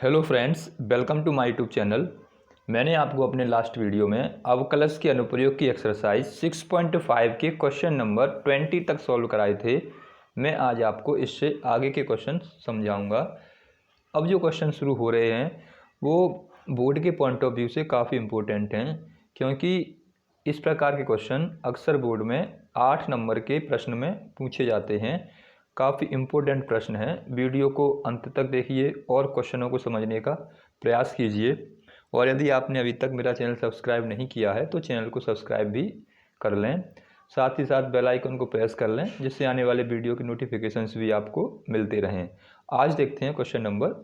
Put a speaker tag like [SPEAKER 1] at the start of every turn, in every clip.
[SPEAKER 1] Hello friends, welcome to my YouTube channel. मैंने आपको अपने लास्ट वीडियो में अवकलज के अनुप्रयोग की एक्सरसाइज 6.5 के क्वेश्चन नंबर 20 तक सॉल्व कराए थे। मैं आज आपको इससे आगे के क्वेश्चन समझाऊंगा। अब जो क्वेश्चन शुरू हो रहे हैं वो बोर्ड के पॉइंट ऑफ व्यू से काफ़ी इम्पोर्टेंट हैं, क्योंकि इस प्रकार के क्वेश्चन अक्सर बोर्ड में 8 नंबर के प्रश्न में पूछे जाते हैं। काफ़ी इम्पोर्टेंट प्रश्न है। वीडियो को अंत तक देखिए और क्वेश्चनों को समझने का प्रयास कीजिए। और यदि आपने अभी तक मेरा चैनल सब्सक्राइब नहीं किया है तो चैनल को सब्सक्राइब भी कर लें। साथ ही साथ बेल आइकन को प्रेस कर लें, जिससे आने वाले वीडियो की नोटिफिकेशंस भी आपको मिलते रहें। आज देखते हैं क्वेश्चन नंबर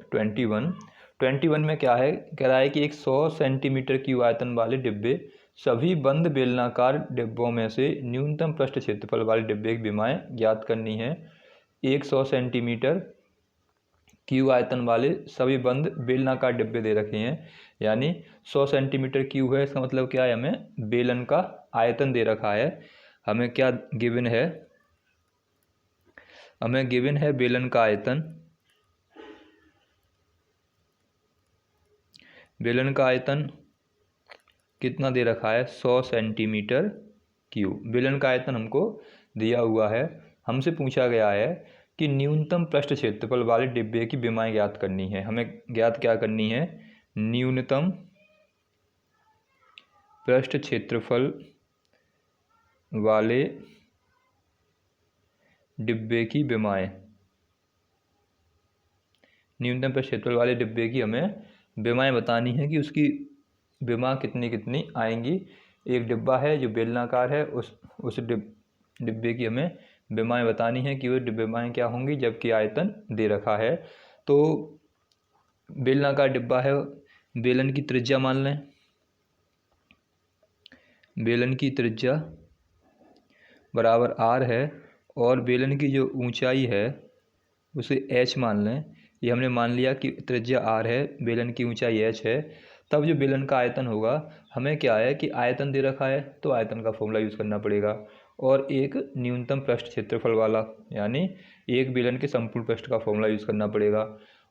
[SPEAKER 1] 21 में क्या है। कह रहा है कि एक 100 सेंटीमीटर की आयतन वाले डिब्बे सभी बंद बेलनाकार डिब्बों में से न्यूनतम पृष्ठ क्षेत्रफल वाले डिब्बे की विमाएँ ज्ञात करनी है। एक 100 सेंटीमीटर क्यू आयतन वाले सभी बंद बेलनाकार डिब्बे दे रखे हैं, यानी 100 सेंटीमीटर क्यू है। इसका मतलब क्या है, हमें बेलन का आयतन दे रखा है। हमें क्या गिवन है, हमें गिवन है बेलन का आयतन। बेलन का आयतन कितना दे रखा है, 100 सेंटीमीटर क्यू। बेलन का आयतन हमको दिया हुआ है। हमसे पूछा गया है कि न्यूनतम पृष्ठ क्षेत्रफल वाले डिब्बे की विमाएँ ज्ञात करनी है। हमें ज्ञात क्या करनी है, न्यूनतम पृष्ठ क्षेत्रफल वाले डिब्बे की विमाएँ। न्यूनतम पृष्ठ क्षेत्रफल वाले डिब्बे की हमें विमाएँ बतानी है कि उसकी विमा कितनी कितनी आएंगी। एक डिब्बा है जो बेलनाकार है, उस डिब्बे की हमें विमाएँ बतानी है कि वो विमाएँ क्या होंगी, जबकि आयतन दे रखा है। तो बेलनाकार डिब्बा है, बेलन की त्रिज्या मान लें। बेलन की त्रिज्या बराबर आर है और बेलन की जो ऊंचाई है उसे एच मान लें। ये हमने मान लिया कि त्रिज्या आर है, बेलन की ऊंचाई एच है। तब जो बेलन का आयतन होगा, हमें क्या है कि आयतन दे रखा है तो आयतन का फॉर्मूला यूज़ करना पड़ेगा। और एक न्यूनतम पृष्ठ क्षेत्रफल वाला, यानी एक बेलन के संपूर्ण पृष्ठ का फॉर्मूला यूज़ करना पड़ेगा।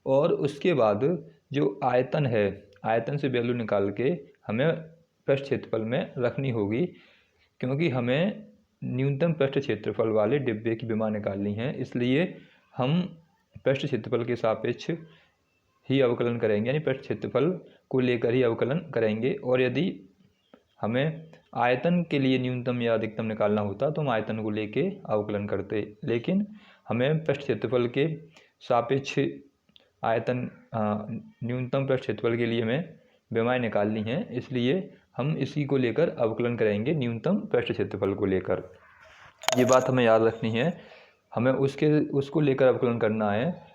[SPEAKER 1] और उसके बाद जो आयतन है, आयतन से वैल्यू निकाल के हमें पृष्ठ क्षेत्रफल में रखनी होगी, क्योंकि हमें न्यूनतम पृष्ठ क्षेत्रफल वाले डिब्बे की विमा निकालनी है। इसलिए हम पृष्ठ क्षेत्रफल के सापेक्ष ही अवकलन करेंगे, यानी पृष्ठ क्षेत्रफल को लेकर ही अवकलन करेंगे। और यदि हमें आयतन के लिए न्यूनतम या अधिकतम निकालना होता तो हम आयतन को लेके अवकलन करते, लेकिन हमें पृष्ठ क्षेत्रफल के सापेक्ष आयतन न्यूनतम पृष्ठ क्षेत्रफल के लिए हमें विमाएँ निकालनी है। इसलिए हम इसी को लेकर अवकलन करेंगे, न्यूनतम पृष्ठ क्षेत्रफल को लेकर। ये बात हमें याद रखनी है। हमें उसको लेकर अवकलन करना है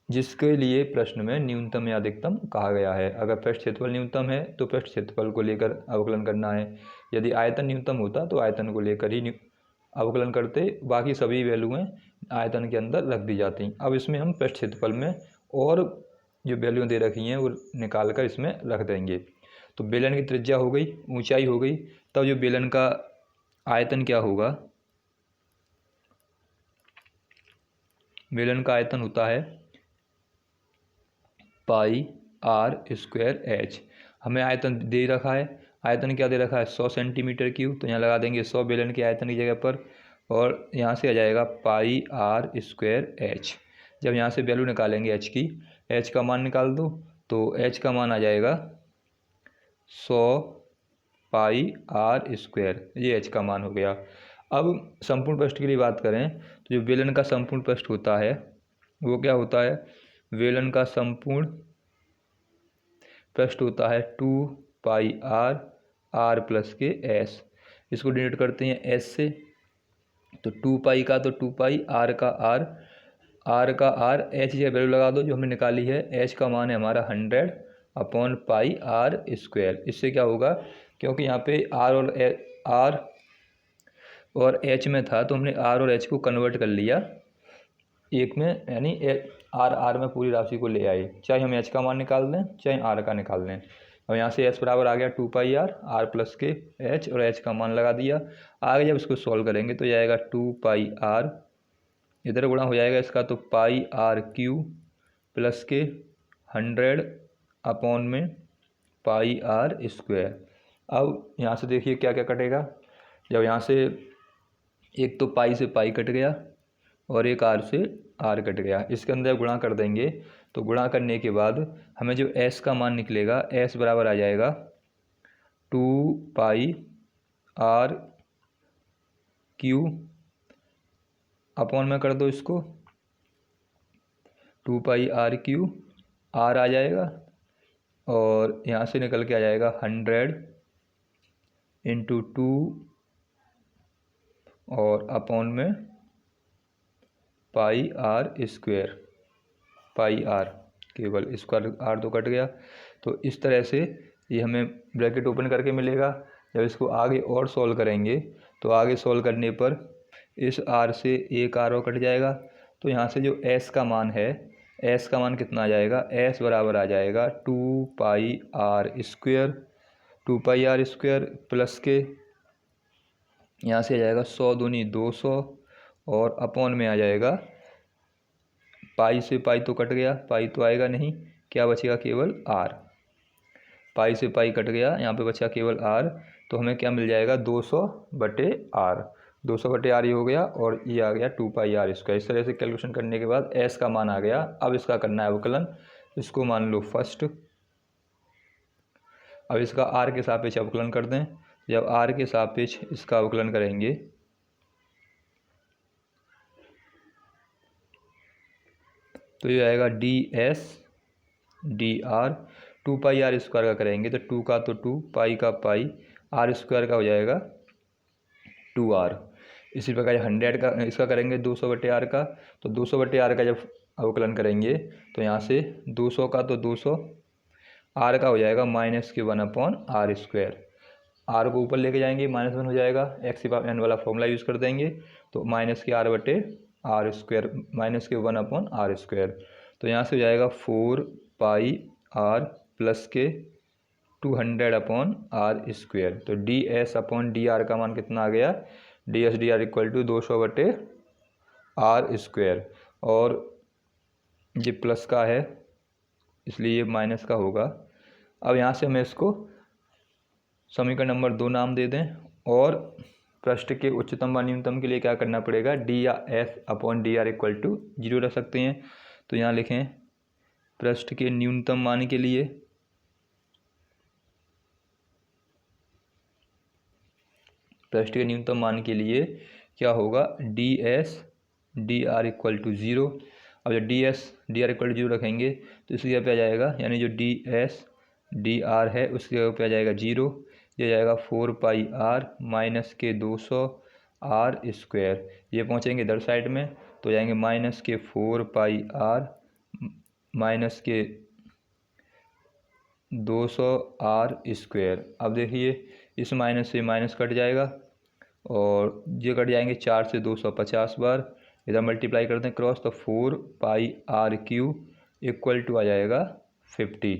[SPEAKER 1] जिसके लिए प्रश्न में न्यूनतम या अधिकतम कहा गया है। अगर पृष्ठ क्षेत्रफल न्यूनतम है तो पृष्ठ क्षेत्रफल को लेकर अवकलन करना है। यदि आयतन न्यूनतम होता तो आयतन को लेकर ही अवकलन करते, बाकी सभी वैल्यूएँ आयतन के अंदर रख दी जाती। अब इसमें हम पृष्ठ क्षेत्रफल में और जो वैल्यू दे रखी हैं वो निकाल कर इसमें रख देंगे। तो बेलन की त्रिज्या हो गई, ऊंचाई हो गई, तब जो बेलन का आयतन क्या होगा, बेलन का आयतन होता है पाई आर स्क्वायर एच। हमें आयतन दे रखा है, आयतन क्या दे रखा है, 100 सेंटीमीटर क्यूब। तो यहाँ लगा देंगे 100 बेलन के आयतन की जगह पर, और यहाँ से आ जाएगा पाई आर स्क्वायर एच। जब यहाँ से वैल्यू निकालेंगे एच की, एच का मान निकाल दो तो एच का मान आ जाएगा 100 पाई आर स्क्वायर। ये एच का मान हो गया। अब संपूर्ण पृष्ठ के लिए बात करें तो जो बेलन का संपूर्ण पृष्ठ होता है वो क्या होता है, बेलन का संपूर्ण पृष्ठ होता है 2 पाई आर, आर प्लस के एस। इसको डिनोट करते हैं एस से। तो 2 पाई का तो 2 पाई, आर का आर, आर का आर, एच की वैल्यू लगा दो जो हमने निकाली है। एच का मान है हमारा 100 अपॉन पाई आर स्क्वायर। इससे क्या होगा, क्योंकि यहाँ पे आर और एच में था तो हमने आर और एच को कन्वर्ट कर लिया एक में, यानी आर में पूरी राशि को ले आए, चाहे हम एच का मान निकाल दें चाहे आर का निकाल दें। अब यहाँ से एच बराबर आ गया 2 पाई आर, आर प्लस के एच, और एच का मान लगा दिया। आगे जब इसको सॉल्व करेंगे तो जाएगा 2 पाई आर, इधर गुणा हो जाएगा इसका तो पाई आर क्यू प्लस के 100 में पाई आर स्क्वायर। अब यहाँ से देखिए क्या क्या कटेगा। जब यहाँ से एक तो पाई से पाई कट गया और एक आर से आर कट गया, इसके अंदर गुणा कर देंगे तो गुणा करने के बाद हमें जो एस का मान निकलेगा, एस बराबर आ जाएगा 2 पाई आर क्यू, अपॉन में कर दो इसको 2 पाई आर क्यू, आर आ जाएगा और यहाँ से निकल के आ जाएगा 100 इंटू 2 और अपॉन में पाई आर स्क्वायर, पाई आर, केवल स्क्वायर आर तो कट गया। तो इस तरह से ये हमें ब्रैकेट ओपन करके मिलेगा। जब इसको आगे और सॉल्व करेंगे तो आगे सॉल्व करने पर इस आर से एक आर और कट जाएगा। तो यहाँ से जो एस का मान है, एस का मान कितना आ जाएगा, एस बराबर आ जाएगा 2 pi r square, 2 pi r square plus के यहाँ से आ जाएगा 100 दूनी 200 और अपॉन में आ जाएगा पाई से पाई तो कट गया, पाई तो आएगा नहीं, क्या बचेगा केवल आर, पाई से पाई कट गया, यहाँ पे बचा केवल आर। तो हमें क्या मिल जाएगा 200 बटे आर, 200 बटे आर ये हो गया और ये आ गया 2 पाई आर स्क्वायर। इस तरह से कैलकुलेशन करने के बाद एस का मान आ गया। अब इसका करना है अवकलन, इसको मान लो फर्स्ट। अब इसका आर के सापेक्ष अवकलन कर दें। जब आर के सापेक्ष इसका अवकलन करेंगे तो ये आएगा d s d r, 2 pi r square का करेंगे तो 2 का तो 2, पाई का पाई, आर स्क्वायर का हो जाएगा 2 आर। इसी प्रकार 100 का इसका करेंगे 200 बटे आर का, तो 200 बटे आर का जब अवकलन करेंगे तो यहाँ से 200 का तो 200, आर का हो जाएगा -1 अपॉन आर स्क्वायर, आर को ऊपर लेके जाएंगे -1 हो जाएगा, एक्स की पावर n वाला फॉर्मूला यूज़ कर देंगे तो -r बटे r square, -1 upon r square. तो यहाँ से हो जाएगा 4 पाई आर प्लस के 200 अपॉन आर स्क्वायर। तो d s upon d r का मान कितना आ गया, d s d r equal to 200 बटे आर स्क्वायर, और ये प्लस का है इसलिए ये माइनस का होगा। अब यहाँ से हमें इसको समीकरण नंबर 2 नाम दे दें और पृष्ठ के उच्चतम व न्यूनतम के लिए क्या करना पड़ेगा, डी या s upon d r equal to 0 रख सकते हैं। तो यहाँ लिखें पृष्ठ के न्यूनतम मान के लिए क्या होगा, d s d r equal to 0। अब जब d s d r equal to 0 रखेंगे तो इसकी जगह पे आ जाएगा, यानी जो डी एस डी आर है उसकी जगह पे आ जाएगा 0, ये जाएगा 4 पाई आर माइनस के 200 आर स्क्वायर। ये पहुँचेंगे इधर साइड में तो जाएंगे -4 पाई आर माइनस के 200 आर स्क्वायर। अब देखिए इस माइनस से माइनस कट जाएगा और ये कट जाएंगे 4 से 250 बार, इधर मल्टीप्लाई करते हैं क्रॉस, तो 4 पाई आर क्यू इक्वल टू आ जाएगा 50।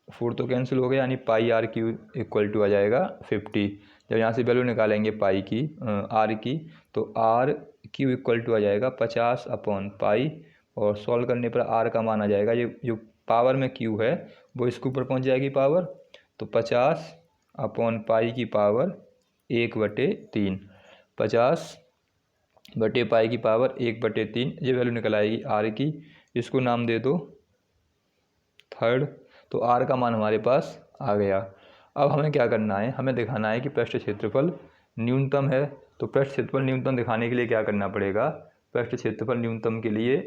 [SPEAKER 1] 4 तो कैंसिल हो गया, यानी पाई आर क्यू इक्वल टू आ जाएगा 50। जब यहाँ से वैल्यू निकालेंगे पाई की आर की तो आर क्यू इक्वल टू आ जाएगा 50 अपॉन पाई, और सॉल्व करने पर आर का मान आ जाएगा, ये जो पावर में क्यू है वो इसके ऊपर पहुँच जाएगी पावर, तो 50 अपॉन पाई की पावर 1/3, 50 बटे पाई की पावर 1/3, ये वैल्यू निकल आएगी आर की। इसको नाम दे दो थर्ड। तो आर का मान हमारे पास आ गया। अब हमें क्या करना है, हमें दिखाना है कि पृष्ठ क्षेत्रफल न्यूनतम है। तो पृष्ठ क्षेत्रफल न्यूनतम दिखाने के लिए क्या करना पड़ेगा, पृष्ठ क्षेत्रफल न्यूनतम के लिए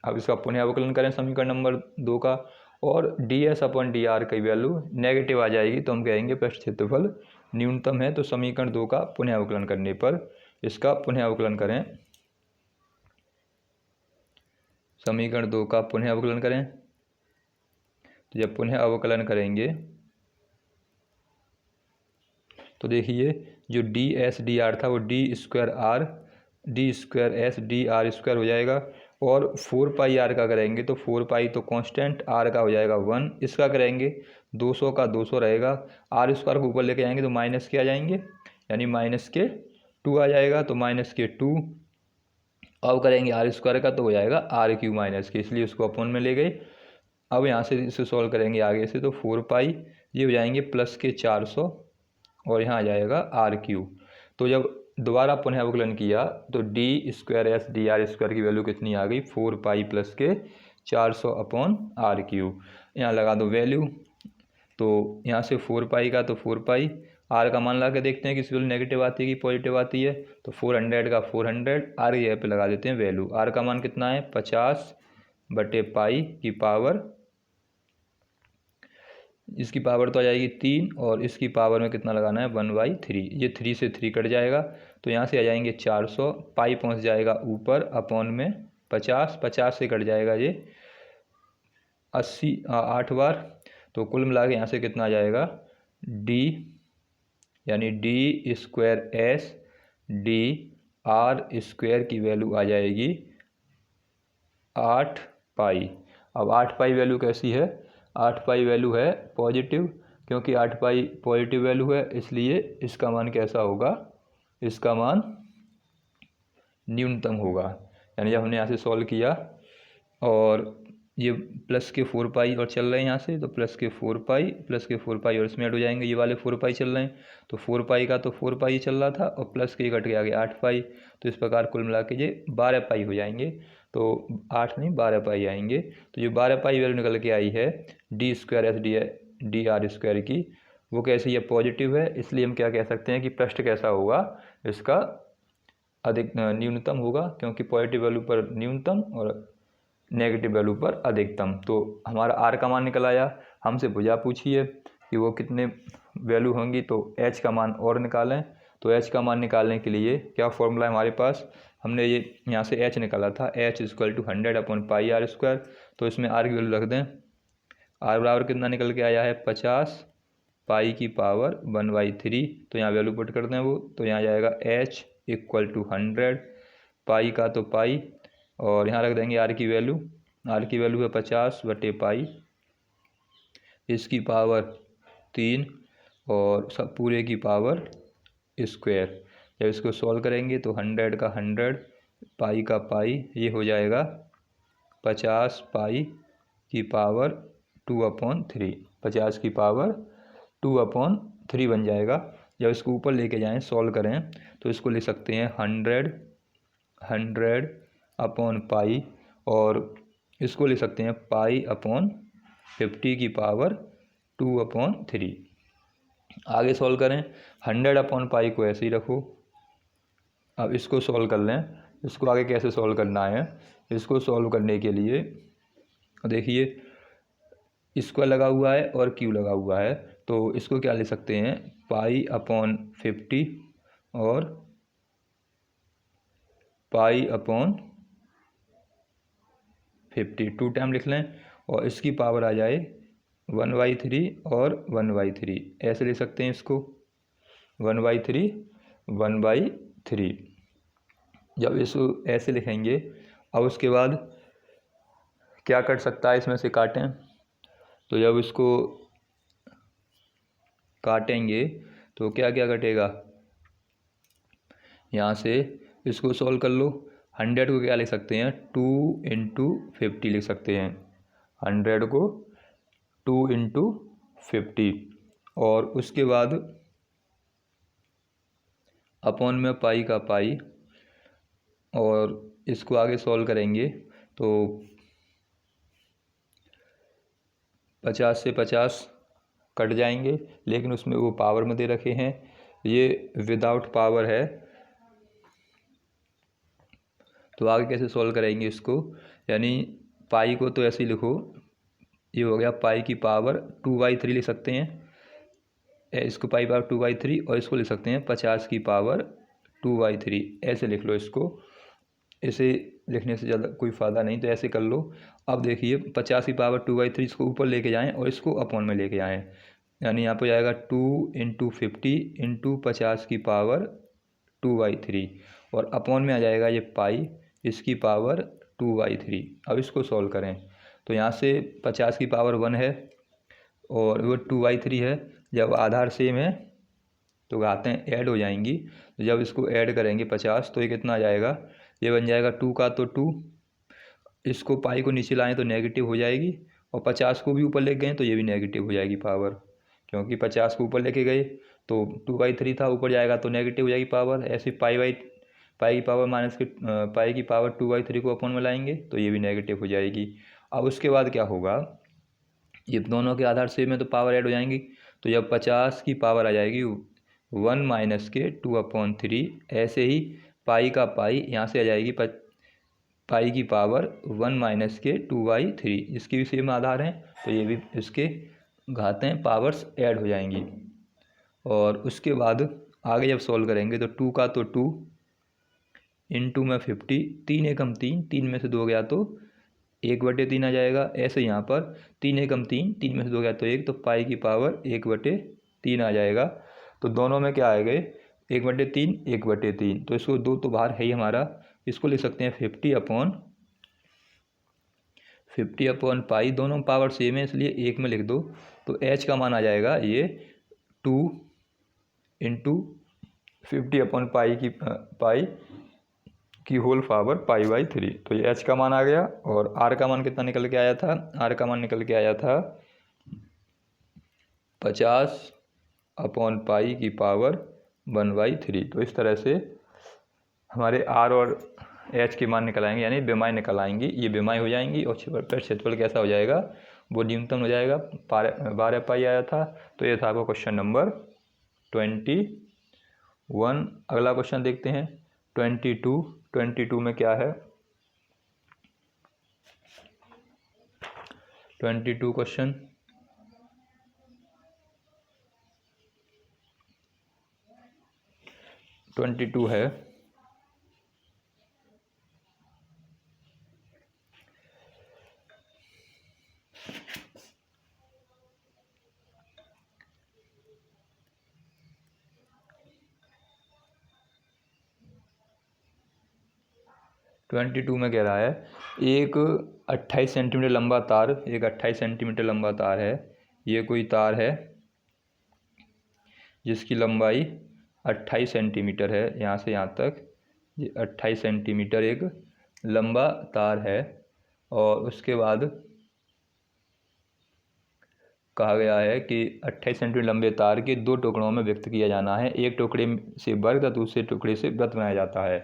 [SPEAKER 1] अब इसका पुनः अवकलन करें समीकरण नंबर 2 का, और D s upon d are की वैल्यू नेगेटिव आ जाएगी तो हम कहेंगे पृष्ठ क्षेत्रफल न्यूनतम है। तो समीकरण 2 का पुनः अवकलन करने पर इसका पुनः अवकलन करें, समीकरण 2 का पुनः अवकलन करें। तो जब पुनः अवकलन करेंगे तो देखिए जो डी एस डी आर था वो D square R D square S d are square हो जाएगा, और 4 पाई आर का करेंगे तो 4 पाई तो कांस्टेंट, आर का हो जाएगा 1। इसका करेंगे 200 का 200 रहेगा, आर स्क्वायर को ऊपर लेके जाएंगे तो -के आ जाएंगे, यानी -2 आ जाएगा, तो -2 अब करेंगे आर स्क्वायर का तो हो जाएगा आर क्यू माइनस के, इसलिए उसको अपॉन में ले गए। अब यहाँ से इसे सॉल्व करेंगे आगे से, तो 4 पाई ये हो जाएंगे प्लस के 400 और यहाँ आ जाएगा आर क्यू। तो जब दोबारा पुनः अवकलन किया तो D square S d are square की वैल्यू कितनी आ गई, 4 पाई प्लस के 400 अपॉन आर क्यू। यहाँ लगा दो वैल्यू, तो यहाँ से 4 पाई का तो 4 पाई, आर का मान ला के देखते हैं किसी वैल्यू नेगेटिव आती है कि पॉजिटिव आती है, तो 400 का 400, आर की जगह पे लगा देते हैं वैल्यू। आर का मान कितना है 50/पाई की पावर, इसकी पावर तो आ जाएगी 3 और इसकी पावर में कितना लगाना है 1/3। ये 3 से 3 कट जाएगा, तो यहाँ से आ जाएंगे 400, पाई पहुँच जाएगा ऊपर अपॉन में 50, 50 से कट जाएगा ये 80 8 बार, तो कुल मिला के यहाँ से कितना आ जाएगा डी, यानी D square S d are square की वैल्यू आ जाएगी 8 पाई। अब 8 पाई वैल्यू कैसी है, 8 पाई वैल्यू है पॉजिटिव, क्योंकि 8 पाई पॉजिटिव वैल्यू है, इसलिए इसका मान कैसा होगा, इसका मान न्यूनतम होगा। यानी जब हमने यहाँ से सॉल्व किया और ये प्लस के 4 पाई और चल रहे हैं यहाँ से, तो प्लस के 4 पाई और इसमें ऐड हो जाएंगे, ये वाले 4 पाई चल रहे हैं, तो 4 पाई का तो 4 पाई चल रहा था और प्लस के कट के आगे 8 पाई, तो इस प्रकार कुल मिला के ये 12 पाई हो जाएंगे। तो 8 नहीं 12 पाई आएंगे। तो जो 12 पाई वैल्यू निकल के आई है D square S d are square की, वो कैसी है पॉजिटिव है, इसलिए हम क्या कह सकते हैं कि पृष्ठ कैसा होगा, इसका अधिक न्यूनतम होगा, क्योंकि पॉजिटिव वैल्यू पर न्यूनतम और नेगेटिव वैल्यू पर अधिकतम। तो हमारा आर का मान निकल आया। हमसे भुजा पूछिए कि वो कितने वैल्यू होंगी, तो एच का मान और निकालें। तो एच का मान निकालने के लिए क्या फॉर्मूला है हमारे पास, हमने ये यहाँ से एच निकाला था, एच इक्वल टू 100/पाई आर स्क्वायर, तो इसमें आर की वैल्यू रख दें। आर बराबर कितना निकल के आया है 50 पाई की पावर 1/3, तो यहाँ वैल्यू पुट कर दें वो, तो यहाँ जाएगा एच इक्वल टू 100, पाई का तो पाई और यहाँ रख देंगे आर की वैल्यू, आर की वैल्यू है 50/पाई, इसकी पावर 3 और सब पूरे की पावर स्क्वायर। जब इसको सॉल्व करेंगे तो 100 का 100, पाई का पाई, ये हो जाएगा 50 पाई की पावर 2/3, 50 की पावर 2/3 बन जाएगा। जब इसको ऊपर लेके जाएं सॉल्व करें तो इसको ले सकते हैं 100/पाई और इसको ले सकते हैं पाई/50 की पावर 2/3। आगे सॉल्व करें, 100/पाई को ऐसे ही रखो। अब इसको सॉल्व कर लें, इसको आगे कैसे सॉल्व करना है, इसको सॉल्व करने के लिए देखिए स्क्वायर लगा हुआ है और क्यू लगा हुआ है, तो इसको क्या ले सकते हैं पाई/50 और पाई/50 2 टाइम लिख लें, और इसकी पावर आ जाए 1/3 और 1/3, ऐसे ले सकते हैं इसको 1/3 1/3। जब इसको ऐसे लिखेंगे, अब उसके बाद क्या कट सकता है इसमें से काटें, तो जब इसको काटेंगे तो क्या क्या कटेगा, यहाँ से इसको सॉल्व कर लो। 100 को क्या लिख सकते हैं 2 × 50 लिख सकते हैं, 100 को 2 × 50 और उसके बाद अपॉन में पाई का पाई, और इसको आगे सॉल्व करेंगे तो 50 से 50 कट जाएंगे, लेकिन उसमें वो पावर में दे रखे हैं, ये विदाउट पावर है, तो आगे कैसे सॉल्व करेंगे इसको, यानी पाई को तो ऐसे ही लिखो, ये हो गया पाई की पावर 2/3 लिख सकते हैं, इसको पाई पावर 2/3 और इसको लिख सकते हैं 50 की पावर 2/3, ऐसे लिख लो इसको। ऐसे लिखने से ज़्यादा कोई फ़ायदा नहीं, तो ऐसे कर लो। अब देखिए 50 की पावर 2/3 इसको ऊपर लेके जाएं और इसको अपॉन में लेके आएँ, यानी यहाँ पर जाएगा 2 × 50 × 50 की पावर 2/3 और अपॉन में आ जाएगा ये पाई, इसकी पावर 2/3। अब इसको सॉल्व करें तो यहाँ से 50 की पावर 1 है और वो 2/3 है, जब आधार सेम है तो घातें ऐड हो जाएंगी, तो जब इसको ऐड करेंगे 50 तो ये कितना आ जाएगा, ये बन जाएगा 2 का तो 2, इसको पाई को नीचे लाएँ तो नेगेटिव हो जाएगी, और 50 को भी ऊपर ले गए तो ये भी नेगेटिव हो जाएगी पावर, क्योंकि 50 को ऊपर लेके गए तो 2/3 था, ऊपर जाएगा तो नेगेटिव हो जाएगी पावर। ऐसे पाई की पावर माइनस के पाई की पावर 2/3 को अपॉन में लाएंगे तो ये भी नेगेटिव हो जाएगी। अब उसके बाद क्या होगा, ये दोनों के आधार सेम है तो पावर ऐड हो जाएंगी, तो जब 50 की पावर आ जाएगी 1 माइनस के 2/3, ऐसे ही पाई का पाई यहाँ से आ जाएगी पाई की पावर 1 माइनस के 2/3, इसकी भी सेम आधार हैं तो ये भी इसके घातें पावर्स ऐड हो जाएंगी। और उसके बाद आगे जब सॉल्व करेंगे तो 2 का तो 2 इंटू में 50, 3 एकम 3, 3 में से 2 गया तो 1/3 आ जाएगा। ऐसे यहाँ पर 3 एकम 3, 3 में से 2 गया तो 1, तो पाई की पावर 1/3 आ जाएगा। तो दोनों में क्या आएगा 1/3, 1/3, तो इसको 2 तो बाहर है ही हमारा, इसको लिख सकते हैं 50 अपॉन पाई, दोनों पावर सेम है इसलिए एक में लिख दो। तो एच का मान आ जाएगा ये 2 इंटू 50 अपॉन पाई की होल पावर पाई/3, तो ये एच का मान आ गया। और आर का मान कितना निकल के आया था, आर का मान निकल के आया था 50 अपॉन पाई की पावर 1/3। तो इस तरह से हमारे आर और एच के मान निकल आएंगे, यानी बेमाई निकल आएंगी, ये बेमाई हो जाएंगी। और क्षेत्रफल कैसा हो जाएगा, वो न्यूनतम हो जाएगा, 12 पाई आया था। तो ये था आपका क्वेश्चन नंबर 21। अगला क्वेश्चन देखते हैं 22 में क्या है। 22 क्वेश्चन है 22 में कह रहा है एक 28 सेंटीमीटर लंबा तार, एक 28 सेंटीमीटर लंबा तार है, ये कोई तार है जिसकी लंबाई 28 सेंटीमीटर है, यहाँ से यहाँ तक ये 28 सेंटीमीटर एक लंबा तार है। और उसके बाद कहा गया है कि 28 सेंटीमीटर लंबे तार के 2 टुकड़ों में व्यक्त किया जाना है, एक टुकड़े से वर्ग तथा दूसरे टुकड़े से वृत्त बनाया जाता है।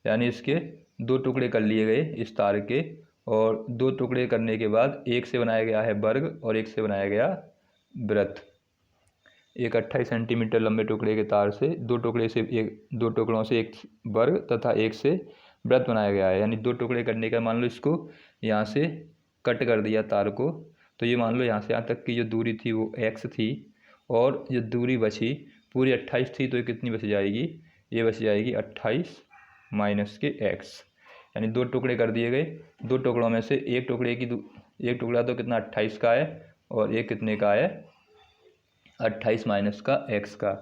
[SPEAKER 1] यानी इसके 2 टुकड़े कर लिए गए इस तार के, और 2 टुकड़े करने के बाद एक से बनाया गया है वर्ग और एक से बनाया गया वृत्त। एक 28 सेंटीमीटर लंबे टुकड़े के तार से 2 टुकड़ों से एक वर्ग तथा एक से वृत्त बनाया गया है। यानी 2 टुकड़े करने का, मान लो इसको यहाँ से कट कर दिया तार को, तो ये मान लो यहाँ से यहाँ तक की जो दूरी थी वो x थी, और जो दूरी बची पूरी 28 थी, तो ये कितनी बच जाएगी, ये बच जाएगी 28 माइनस के x। यानी 2 टुकड़े कर दिए गए, 2 टुकड़ों में से एक टुकड़ा तो कितना 28 का है, और एक कितने का है 28 माइनस का x का।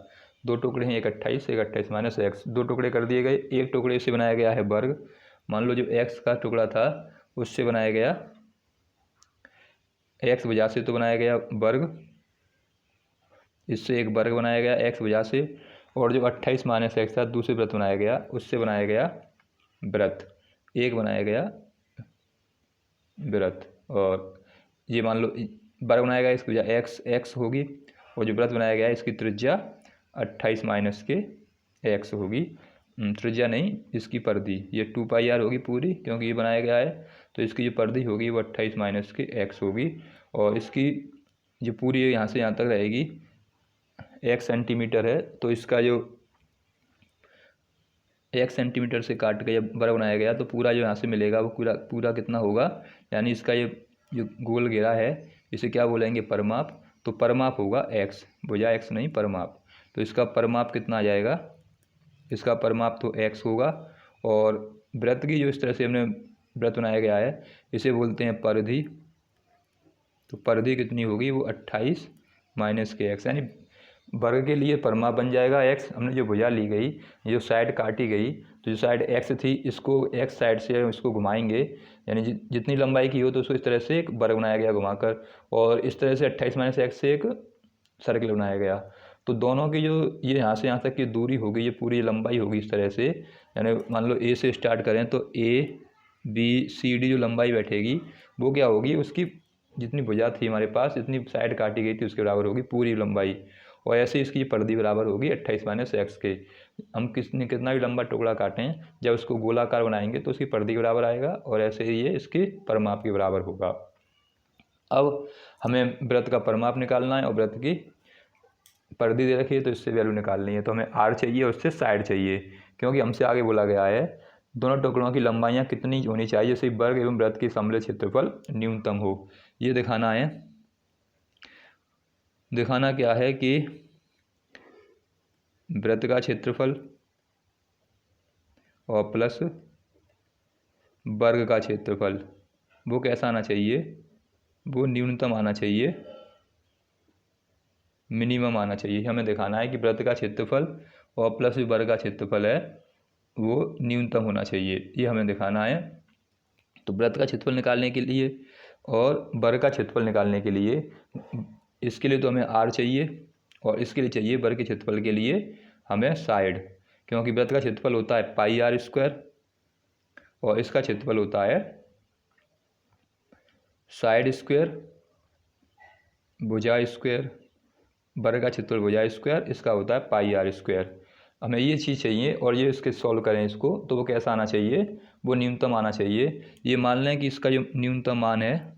[SPEAKER 1] 2 टुकड़े हैं, एक 28 माइनस x, 2 टुकड़े कर दिए गए। एक टुकड़े से बनाया गया है वर्ग, मान लो जो x का टुकड़ा था उससे बनाया गया, x वजह से तो बनाया गया वर्ग, इससे एक वर्ग बनाया गया x वजह से, और जो 28 माइनस x था दूसरे वृत्त बनाया गया, उससे बनाया गया वृत्त, एक बनाया गया वृत्त। और ये मान लो वर्ग बनाया गया, इसकी वजह x होगी, और जो वृत्त बनाया गया है इसकी त्रिज्या 28 माइनस के x होगी, त्रिज्या नहीं इसकी परिधि, ये 2πr होगी पूरी, क्योंकि ये बनाया गया है, तो इसकी जो परिधि होगी वो 28 माइनस के x होगी। और इसकी जो पूरी यहाँ से यहाँ तक रहेगी 1 सेंटीमीटर है, तो इसका जो 1 सेंटीमीटर से काट के जब वर्ग बनाया गया तो पूरा जो यहाँ से मिलेगा वो पूरा कितना होगा, यानी इसका ये जो गोल घेरा है इसे क्या बोलेंगे, परिमाप। तो परिमाप होगा x, भुजा x नहीं परिमाप, तो इसका परिमाप कितना आ जाएगा, इसका परिमाप तो x होगा। और वृत्त की जो इस तरह से हमने वृत्त बनाया गया है इसे बोलते हैं परिधि, तो परिधि कितनी होगी वो 28 माइनस के x, यानी वर्ग के लिए परिमाप बन जाएगा x। हमने जो भुजा ली गई, जो साइड काटी गई, तो जो साइड x थी इसको x साइड से इसको घुमाएंगे, यानी जितनी लंबाई की हो तो उसको इस तरह से एक वर्ग बनाया गया घुमाकर, और इस तरह से 28 माइनस x से एक सर्किल बनाया गया। तो दोनों की जो ये यहाँ से यहाँ तक की दूरी होगी, ये पूरी लंबाई होगी इस तरह से, यानी मान लो ए से स्टार्ट करें तो ABCD जो लंबाई बैठेगी वो क्या होगी, उसकी जितनी भुजा थी हमारे पास, जितनी साइड काटी गई थी उसके बराबर होगी पूरी लंबाई। और ऐसे इसकी परिधि बराबर होगी 28 - x के। हम कितना भी लंबा टुकड़ा काटें, जब उसको गोलाकार बनाएंगे तो उसकी परिधि के बराबर आएगा, और ऐसे ही ये इसके परिमाप के बराबर होगा। अब हमें वृत्त का परिमाप निकालना है और वृत्त की परिधि दे रखी है तो इससे वैल्यू निकालनी है। तो हमें r चाहिए और उससे साइड चाहिए, क्योंकि हमसे आगे बोला गया है दोनों टुकड़ों की लंबाइयाँ कितनी होनी चाहिए जिससे वर्ग एवं वृत्त की सम्मिलित क्षेत्रफल न्यूनतम हो। ये दिखाना है। दिखाना क्या है कि वृत्त का क्षेत्रफल और प्लस वर्ग का क्षेत्रफल वो कैसा आना चाहिए, वो न्यूनतम आना चाहिए, मिनिमम आना चाहिए। हमें दिखाना है कि वृत्त का क्षेत्रफल और प्लस वर्ग का क्षेत्रफल है वो न्यूनतम होना चाहिए, ये हमें दिखाना है। तो वृत्त का क्षेत्रफल निकालने के लिए और वर्ग का क्षेत्रफल निकालने के लिए, इसके लिए तो हमें r चाहिए और इसके लिए चाहिए वर्ग के क्षेत्रफल के लिए हमें साइड, क्योंकि वृत्त का क्षेत्रफल होता है πr² और इसका क्षेत्रफल होता है साइड स्क्वायर भुजा स्क्वायर। वर्ग का क्षेत्रफल भुजा स्क्वायर, इसका होता है πr²। हमें ये चीज़ चाहिए और ये इसके सॉल्व करें इसको तो वो कैसा आना चाहिए, वो न्यूनतम आना चाहिए। ये मान लें कि इसका जो न्यूनतम मान है,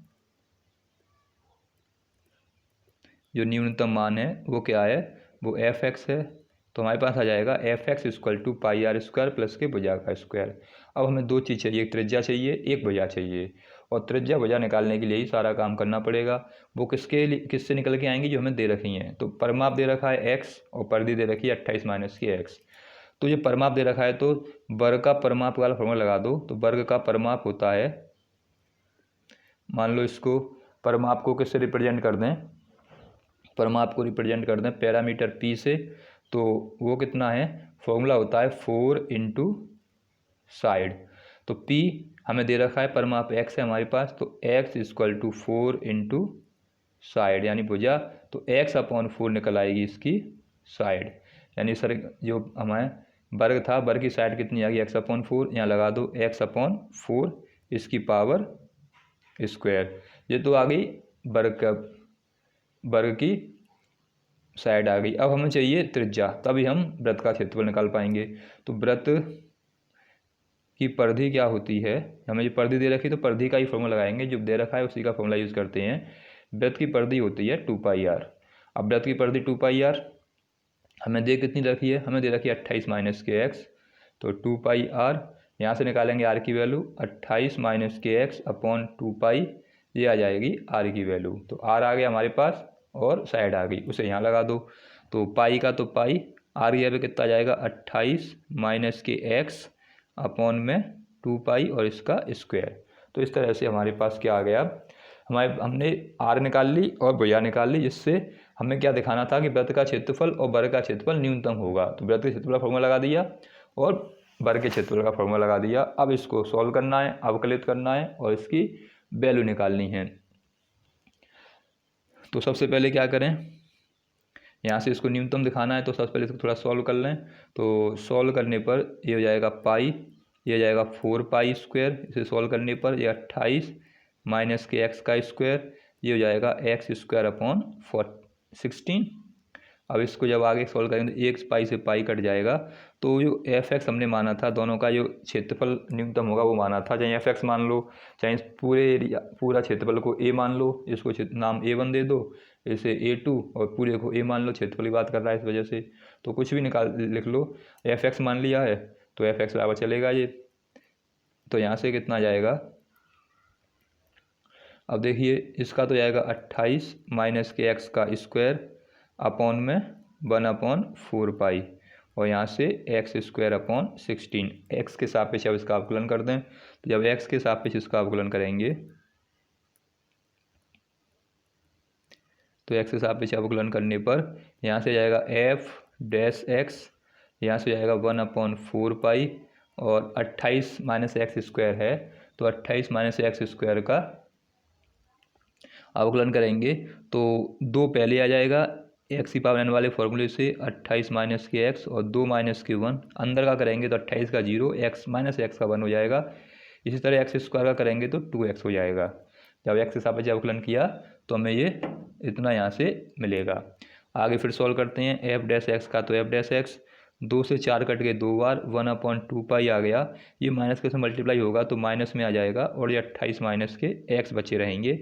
[SPEAKER 1] जो न्यूनतम मान है वो क्या है, वो fx है। तो हमारे पास आ जाएगा fx = πr² प्लस के भुजा का स्क्वायर। अब हमें दो चीज़ चाहिए, एक त्रिज्या चाहिए, एक भुजा चाहिए, और त्रिज्या भुजा निकालने के लिए ही सारा काम करना पड़ेगा। वो किससे निकल के आएंगी, जो हमें दे रखी हैं। तो परिमाप दे रखा है x और परिधि दे रखी है 28 - के x। तो ये परिमाप दे रखा है तो वर्ग का परिमाप वाला फॉर्मूला लगा दो। तो वर्ग का परिमाप होता है, मान लो इसको परिमाप को किससे रिप्रेजेंट कर दें, परिमाप को रिप्रेजेंट कर दें पैरामीटर p से, तो वो कितना है, फॉर्मूला होता है 4 × साइड। तो p हमें दे रखा है, परिमाप x है हमारे पास, तो x = 4 × साइड यानी भुजा। तो x/4 निकल आएगी इसकी साइड, यानी सर जो हमें वर्ग था, वर्ग की साइड कितनी आ गई x/4, यहाँ लगा दो x/4 इसकी पावर स्क्वायर। ये तो आ गई वर्ग की साइड आ गई। अब हमें चाहिए त्रिज्या, तभी हम वृत्त का क्षेत्रफल निकाल पाएंगे। तो वृत्त की परिधि क्या होती है, हमें जो परिधि दे रखी है तो परिधि का ही फॉर्मूला लगाएंगे, जो दे रखा है उसी का फॉर्मूला यूज़ करते हैं। वृत्त की परिधि होती है 2πr। अब वृत्त की परिधि 2πr हमें दे कितनी रखी है, हमें दे रखी है 28 - के x। तो 2πr यहाँ से निकालेंगे r की वैल्यू 28 - के x/2π, ये आ जाएगी r की वैल्यू। तो r आ गया हमारे पास और साइड आ गई, उसे यहाँ लगा दो। तो पाई का तो पाई, r की वैल्यू कितना आ जाएगा 28 - के x/2π और इसका स्क्वायर। तो इस तरह से हमारे पास क्या आ गया, हमने r निकाल ली और भुजा निकाल ली, जिससे हमें क्या दिखाना था कि वृत्त का क्षेत्रफल और वर्ग का क्षेत्रफल न्यूनतम होगा। तो वृत्त के क्षेत्रफल का फॉर्मूला लगा दिया और वर्ग के क्षेत्रफल का फॉर्मूला लगा दिया। अब इसको सॉल्व करना है, अवकलित करना है और इसकी वैल्यू निकालनी है। तो सबसे पहले क्या करें, यहाँ से इसको न्यूनतम दिखाना है तो सबसे पहले इसको थोड़ा सॉल्व कर लें। तो सॉल्व करने पर ये हो जाएगा पाई, ये हो जाएगा 4π²। इसे सॉल्व करने पर ये 28 - के x का स्क्वायर, ये हो जाएगा x² / 16। अब इसको जब आगे सॉल्व करेंगे तो एक पाई से पाई कट जाएगा। तो जो fx हमने माना था, दोनों का जो क्षेत्रफल न्यूनतम होगा वो माना था, चाहे fx मान लो, चाहे पूरे एरिया पूरा क्षेत्रफल को a मान लो, इसको नाम a1 दे दो, इसे a2 और पूरे को a मान लो, क्षेत्रफल की बात कर रहा है इस वजह से। तो कुछ भी लिख लो, fx मान लिया है तो fx बराबर चलेगा ये। तो यहाँ से कितना जाएगा, अब देखिए इसका तो जाएगा 28 - के x का स्क्वायर अपॉन में 1/4π और यहाँ से x² / 16। x के सापेक्ष अब इसका अवकलन कर दें। तो जब x के सापेक्ष इसका अवकलन करेंगे तो x के सापेक्ष अवकलन करने पर यहाँ से जाएगा f'(x), यहाँ से जाएगा 1/4π और 28 - x² है तो 28 - x² का अवकलन करेंगे तो 2 पहले आ जाएगा, एक्स की पावर n वाले फॉर्मूले से 28 माइनस के एक्स और 2 माइनस के 1 अंदर का करेंगे तो 28 का 0, एक्स माइनस एक्स का 1 हो जाएगा। इसी तरह एक्स स्क्वायर का करेंगे तो 2x हो जाएगा। जब एक्स के सापेक्ष अवकलन किया तो हमें ये इतना यहाँ से मिलेगा। आगे फिर सॉल्व करते हैं। एफ डैश एक्स का तो एफ डैश एक्स 2 से 4 कट के 2 बार 1/2 आ गया। ये माइनस के से मल्टीप्लाई होगा तो माइनस में आ जाएगा और ये 28 माइनस के एक्स बचे रहेंगे।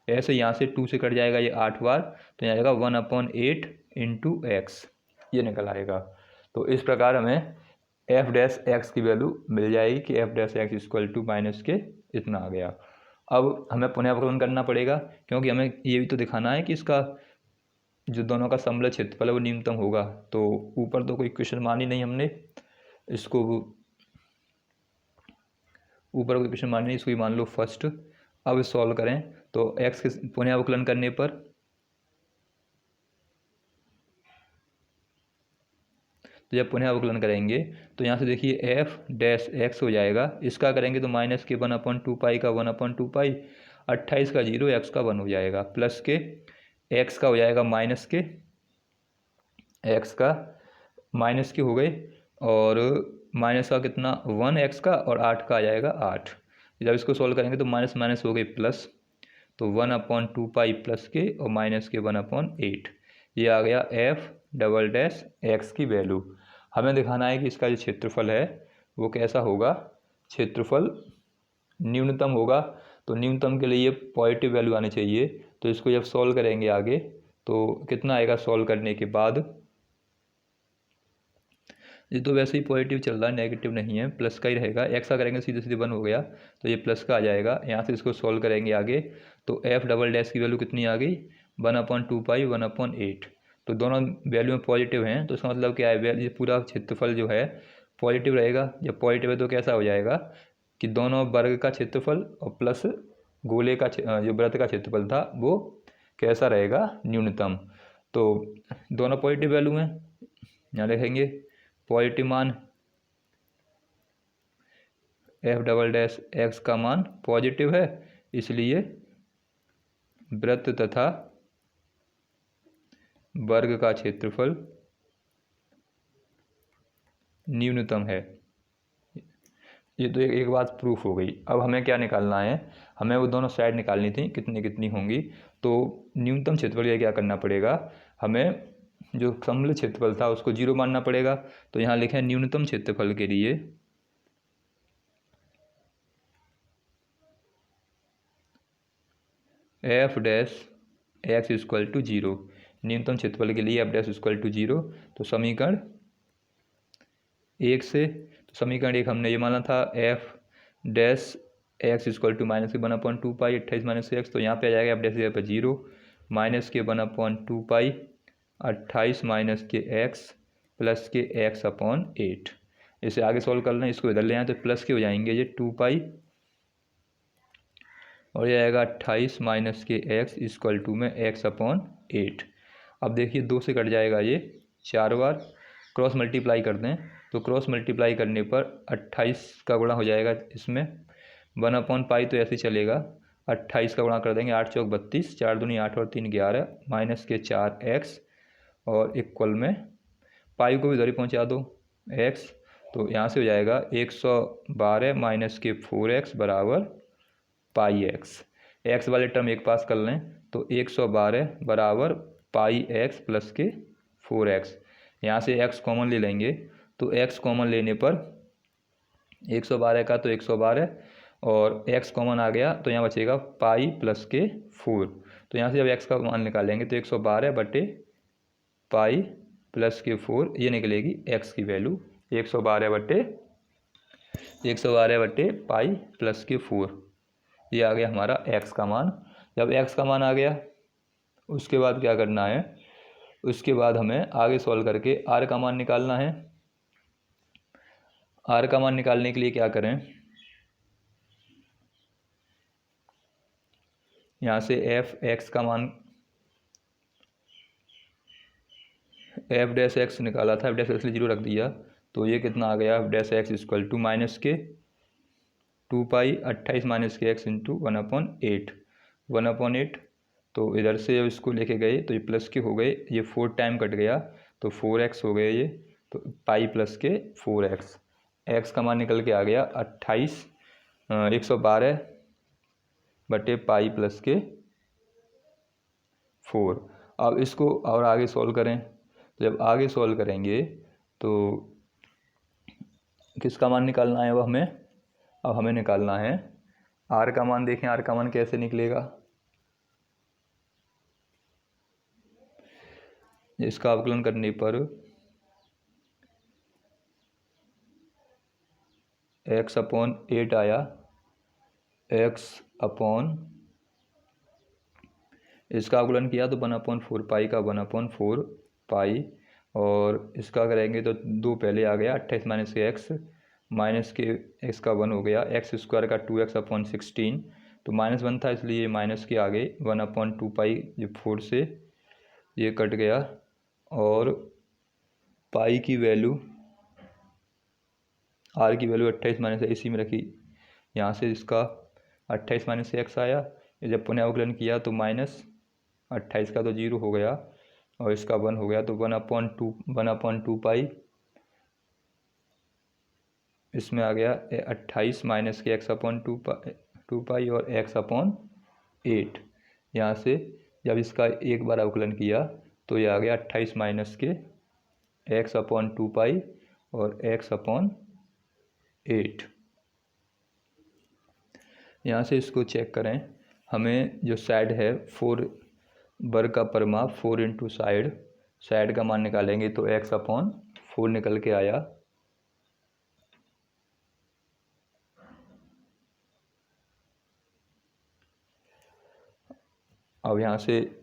[SPEAKER 1] ऐसे यहाँ से 2 से कट जाएगा ये 8 बार तो यहाँ आएगा 1/8 इंटू एक्स, ये निकल आएगा। तो इस प्रकार हमें एफ डैश एक्स की वैल्यू मिल जाएगी कि f dash x equal to minus के इतना आ गया। अब हमें पुनः अवकलन करना पड़ेगा क्योंकि हमें ये भी तो दिखाना है कि इसका जो दोनों का समलय क्षेत्रफल है वो न्यूनतम होगा। तो ऊपर तो कोई क्वेश्चन मानी नहीं हमने, इसको ऊपर कोई क्वेश्चन मानी नहीं, इसको ही मान लो फर्स्ट। अब सॉल्व करें तो एक्स के पुनः अवकलन करने पर तो जब पुनः अवकलन करेंगे तो यहाँ से देखिए एफ डैश एक्स हो जाएगा। इसका करेंगे तो माइनस के 1/2 का 1/2, 28 का 0, एक्स का 1 हो जाएगा, प्लस के एक्स का हो जाएगा माइनस के, एक्स का माइनस के हो गए और माइनस का कितना 1 एक्स का और 8 का आ जाएगा 8। जब इसको सॉल्व करेंगे तो माइनस माइनस हो गए प्लस, तो 1/2 प्लस के और माइनस के 1/8। ये आ गया एफ डबल डैश एक्स की वैल्यू। हमें दिखाना है कि इसका जो क्षेत्रफल है वो कैसा होगा, क्षेत्रफल न्यूनतम होगा। तो न्यूनतम के लिए पॉजिटिव वैल्यू आनी चाहिए। तो इसको जब सॉल्व करेंगे आगे तो कितना आएगा सॉल्व करने के बाद, ये तो वैसे ही पॉजिटिव चल रहा है, नेगेटिव नहीं है, प्लस का ही रहेगा। एक्स का करेंगे सीधे सीधे 1 हो गया तो ये प्लस का आ जाएगा। यहाँ से इसको सॉल्व करेंगे आगे तो एफ डबल डैश की वैल्यू कितनी आ गई 1/2 1/8। तो दोनों वैल्यू में पॉजिटिव हैं तो इसका मतलब क्या है, ये पूरा क्षेत्रफल जो है पॉजिटिव रहेगा। जब पॉजिटिव है तो कैसा हो जाएगा कि दोनों वर्ग का क्षेत्रफल और प्लस गोले का जो वृत्त का क्षेत्रफल था वो कैसा रहेगा, न्यूनतम। तो दोनों पॉजिटिव वैल्यू हैं, यहाँ लिखेंगे पॉजिटिव मान, एफ डबल डैश एक्स का मान पॉजिटिव है इसलिए वृत्त तथा वर्ग का क्षेत्रफल न्यूनतम है। ये तो एक बात प्रूफ हो गई। अब हमें क्या निकालना है, हमें वो दोनों साइड निकालनी थी कितनी कितनी होंगी। तो न्यूनतम क्षेत्रफल ये क्या करना पड़ेगा, हमें जो समतल क्षेत्रफल था उसको 0 मानना पड़ेगा। तो यहाँ लिखें न्यूनतम क्षेत्रफल के लिए f dash x equal to 0, न्यूनतम क्षेत्रफल के लिए एफ डैश इक्वल टू 0। तो समीकरण 1 से, तो समीकरण 1 हमने ये माना था f dash x equal to minus के 1/2 28 माइनस के एक्स। तो यहाँ पे आ जाएगा एफ डैश पर 0 माइनस के 1/2 28 माइनस के एक्स प्लस के x/8। इसे आगे सॉल्व कर लें, इसको इधर ले आए तो प्लस के हो जाएंगे ये 2 और ये आएगा 28 माइनस के x इक्वल टू में x/8। अब देखिए 2 से कट जाएगा ये 4 बार, क्रॉस मल्टीप्लाई कर दें तो क्रॉस मल्टीप्लाई करने पर 28 का गुणा हो जाएगा इसमें, 1/π तो ऐसे ही चलेगा, 28 का गुणा कर देंगे 8 चौक 32, 4 दूनी 8 और 3 11 माइनस के 4x और इक्वल में पाई को भी इधर ही पहुँचा दो x। तो यहाँ से हो जाएगा 112 माइनस के 4x बराबर पाई x। x वाले टर्म एक पास कर लें तो 112 बराबर पाई x प्लस के 4x। यहाँ से x कॉमन ले लेंगे तो x कॉमन लेने पर 112 का तो 112 और x कॉमन आ गया तो यहाँ बचेगा पाई प्लस के 4। तो यहाँ से जब x का मान निकालेंगे तो 112 बटे पाई प्लस के 4 ये निकलेगी x की वैल्यू, 112 बटे पाई प्लस के 4। ये आ गया हमारा x का मान। जब x का मान आ गया उसके बाद क्या करना है, उसके बाद हमें आगे सॉल्व करके r का मान निकालना है। r का मान निकालने के लिए क्या करें, यहाँ से एफ एक्स का मान एफ डैश एक्स निकाला था, एफ डैश एक्स 0 रख दिया तो ये कितना आ गया, f dash x equal to minus के 2 28 माइनस के एक्स इंटू 1/8 तो इधर से जब इसको लेके गए तो ये प्लस के हो गए, ये 4 टाइम कट गया तो 4x हो गए ये, तो पाई प्लस के 4x, x का मान निकल के आ गया 112 बटे पाई प्लस के 4। अब इसको और आगे सॉल्व करें, तो जब आगे सॉल्व करेंगे तो किसका मान निकालना है अब हमें निकालना है r का मान। देखें r का मान कैसे निकलेगा, इसका अवकलन करने पर x/8 आया, x/, इसका अवकलन किया तो 1/4 पाई का 1/4 पाई, और इसका करेंगे तो 2 पहले आ गया 28 माइनस के एक्स, माइनस के एक्स का 1 हो गया, एक्स स्क्वायर का 2x/16, तो -1 था इसलिए माइनस के आगे 1/2 पाई, ये 4 से ये कट गया, और पाई की वैल्यू आर की वैल्यू 28 माइनस इसी में रखी, यहाँ से इसका 28 माइनस से एक्स आया, जब पुनः अवकलन किया तो -28 का तो 0 हो गया और इसका 1 हो गया, तो 1/2 पाई, इसमें आ गया 28 माइनस के x/2 पाई और x/8। यहाँ से जब इसका एक बार अवकलन किया तो ये आ गया 28 माइनस के x/2 पाई और x/8। यहाँ से इसको चेक करें, हमें जो साइड है 4 वर्ग का परिमाप 4 इंटू साइड का मान निकालेंगे तो x/4 निकल के आया। अब यहाँ से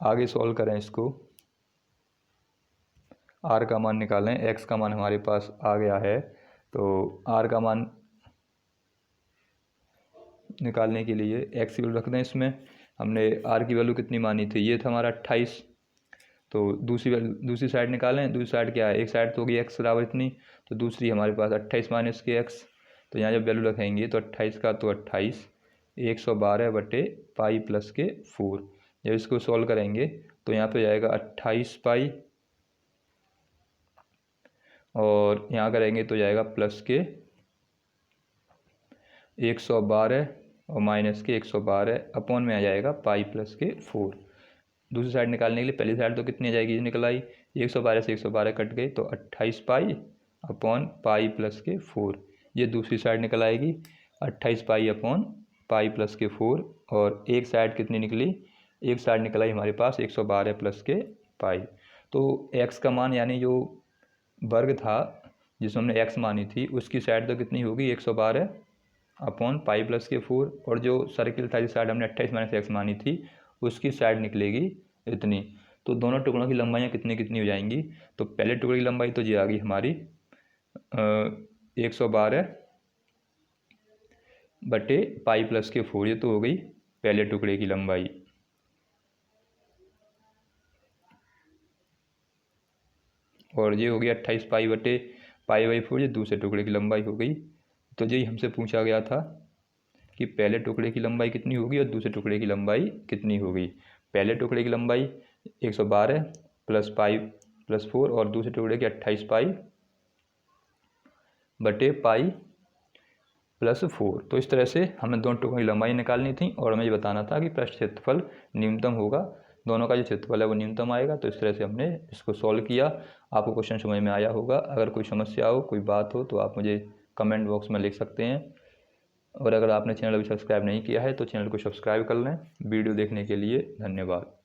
[SPEAKER 1] आगे सॉल्व करें इसको, r का मान निकालें, x का मान हमारे पास आ गया है, तो r का मान निकालने के लिए x की वैल्यू रख दें। इसमें हमने r की वैल्यू कितनी मानी थी, ये था हमारा 28, तो दूसरी साइड निकालें। दूसरी साइड क्या है, एक साइड तो होगी x बराबर इतनी, तो दूसरी हमारे पास 28 माइनस के x, तो यहाँ जब वैल्यू रखेंगे तो 28 का तो 28, 112 बटे पाई प्लस के 4। जब इसको सॉल्व करेंगे तो यहाँ पे जाएगा 28 पाई, और यहाँ करेंगे तो जाएगा प्लस के 112 और माइनस के 112, अपॉन में आ जाएगा पाई प्लस के 4। दूसरी साइड निकालने के लिए पहली साइड तो कितनी आ जाएगी, निकल आई, 112 से 112 कट गई तो 28 पाई अपॉन पाई प्लस के 4। ये दूसरी साइड निकल आएगी 28 पाई अपॉन पाई प्लस के 4, और एक साइड कितनी निकली, एक साइड निकल आई हमारे पास 112 प्लस के पाई। तो x का मान यानी जो वर्ग था जिसमें हमने x मानी थी उसकी साइड तो कितनी होगी 112 अपॉन पाई प्लस के 4, और जो सर्किल था जिस साइड हमने 28 माइनस एक्स मानी थी उसकी साइड निकलेगी इतनी। तो दोनों टुकड़ों की लंबाइयाँ कितनी कितनी हो जाएंगी, तो पहले टुकड़े की लंबाई तो ये आ गई हमारी 112 बटे पाई प्लस के 4, ये तो हो गई पहले टुकड़े की लंबाई, और ये हो गया 28 पाई बटे पाई बाई 4, ये दूसरे टुकड़े की लंबाई हो गई। तो यही हमसे पूछा गया था कि पहले टुकड़े की लंबाई कितनी होगी और दूसरे टुकड़े की लंबाई कितनी होगी। पहले टुकड़े की लंबाई 112 प्लस पाई प्लस 4, और दूसरे टुकड़े की 28 पाई बटे पाई प्लस 4। तो इस तरह से हमें दोनों टुकड़ों की लंबाई निकालनी थी, और हमें ये बताना था कि पृष्ठ क्षेत्रफल न्यूनतम होगा, दोनों का जो क्षेत्रफल है वो न्यूनतम आएगा। तो इस तरह से हमने इसको सॉल्व किया। आपको क्वेश्चन समझ में आया होगा। अगर कोई समस्या हो, कोई बात हो तो आप मुझे कमेंट बॉक्स में लिख सकते हैं, और अगर आपने चैनल अभी सब्सक्राइब नहीं किया है तो चैनल को सब्सक्राइब कर लें। वीडियो देखने के लिए धन्यवाद।